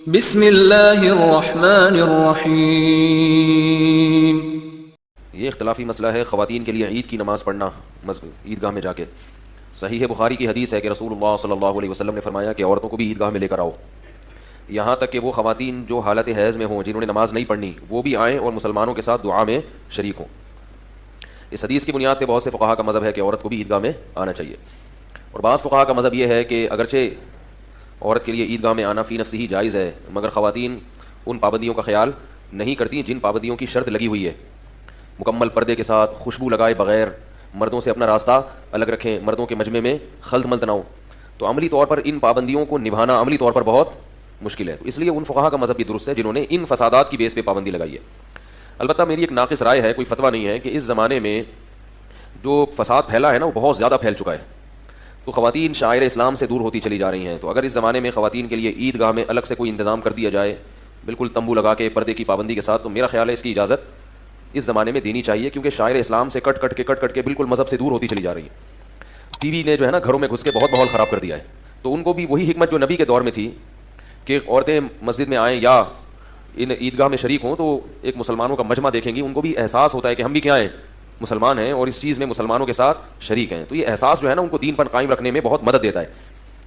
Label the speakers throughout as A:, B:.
A: بسم اللہ الرحمن الرحیم۔
B: یہ اختلافی مسئلہ ہے خواتین کے لیے عید کی نماز پڑھنا عیدگاہ میں جا کے۔ صحیح بخاری کی حدیث ہے کہ رسول اللہ صلی اللہ علیہ وسلم نے فرمایا کہ عورتوں کو بھی عیدگاہ میں لے کر آؤ، یہاں تک کہ وہ خواتین جو حالت حیض میں ہوں، جنہوں نے نماز نہیں پڑھنی، وہ بھی آئیں اور مسلمانوں کے ساتھ دعا میں شریک ہوں۔ اس حدیث کی بنیاد پہ بہت سے فقہا کا مذہب ہے کہ عورت کو بھی عیدگاہ میں آنا چاہیے، اور بعض فقہا کا مذہب یہ ہے کہ اگرچہ عورت کے لیے عیدگاہ میں آنا فی نفسہ ہی جائز ہے، مگر خواتین ان پابندیوں کا خیال نہیں کرتی جن پابندیوں کی شرط لگی ہوئی ہے۔ مکمل پردے کے ساتھ، خوشبو لگائے بغیر، مردوں سے اپنا راستہ الگ رکھیں، مردوں کے مجمع میں خلط ملط نہ ہو، تو عملی طور پر ان پابندیوں کو نبھانا عملی طور پر بہت مشکل ہے۔ تو اس لیے ان فقہا کا مذہب بھی درست ہے جنہوں نے ان فسادات کی بیس پہ پابندی لگائی ہے۔ البتہ میری ایک ناقص رائے ہے، کوئی فتویٰ نہیں ہے، کہ اس زمانے میں جو فساد پھیلا ہے نا، وہ بہت زیادہ پھیل چکا ہے، تو خواتین شاعر اسلام سے دور ہوتی چلی جا رہی ہیں۔ تو اگر اس زمانے میں خواتین کے لیے عیدگاہ میں الگ سے کوئی انتظام کر دیا جائے، بالکل تمبو لگا کے پردے کی پابندی کے ساتھ، تو میرا خیال ہے اس کی اجازت اس زمانے میں دینی چاہیے، کیونکہ شاعر اسلام سے کٹ کٹ کے بالکل مذہب سے دور ہوتی چلی جا رہی ہیں۔ ٹی وی نے جو ہے نا گھروں میں گھس کے بہت ماحول خراب کر دیا ہے، تو ان کو بھی وہی حکمت جو نبی کے دور میں تھی کہ عورتیں مسجد میں آئیں یا ان عیدگاہ میں شریک ہوں تو ایک مسلمانوں کا مجمع دیکھیں گی، ان کو بھی احساس ہوتا ہے کہ ہم بھی کیا ہیں، مسلمان ہیں، اور اس چیز میں مسلمانوں کے ساتھ شریک ہیں۔ تو یہ احساس جو ہے نا ان کو دین پر قائم رکھنے میں بہت مدد دیتا ہے۔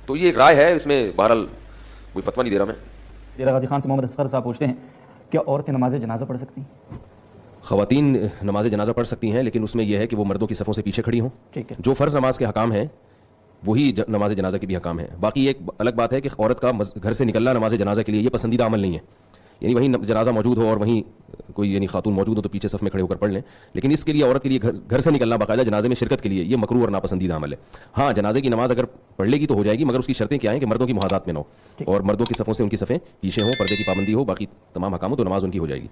B: تو یہ ایک رائے ہے، اس میں بہرحال کوئی فتویٰ نہیں دے رہا میں۔
C: ڈیرہ غازی خان سے محمد اصغر صاحب پوچھتے ہیں کیا عورتیں نماز جنازہ پڑھ سکتی ہیں؟
B: خواتین نماز جنازہ پڑھ سکتی ہیں، لیکن اس میں یہ ہے کہ وہ مردوں کی صفوں سے پیچھے کھڑی ہوں۔
C: ٹھیک ہے،
B: جو فرض نماز کے حکام ہیں وہی نماز جنازہ کے بھی حکام ہیں۔ باقی ایک الگ بات ہے کہ عورت کا گھر سے نکلنا نماز جنازہ کے لیے یہ پسندیدہ عمل نہیں ہے، یعنی وہیں جنازہ موجود ہو اور وہیں کوئی یعنی خاتون موجود ہو تو پیچھے صف میں کھڑے ہو کر پڑھ لیں، لیکن اس کے لیے عورت کے لیے گھر سے نکلنا باقاعدہ جنازے میں شرکت کے لیے یہ مکروہ اور ناپسندیدہ عمل ہے۔ ہاں، جنازے کی نماز اگر پڑھ لے گی تو ہو جائے گی، مگر اس کی شرطیں کیا ہیں کہ مردوں کی محاذات میں نہ ہو اور مردوں کی صفوں سے ان کی صفیں پیچھے ہوں، پردے کی پابندی ہو، باقی تمام احکام ہو، تو نماز ان کی ہو جائے گی۔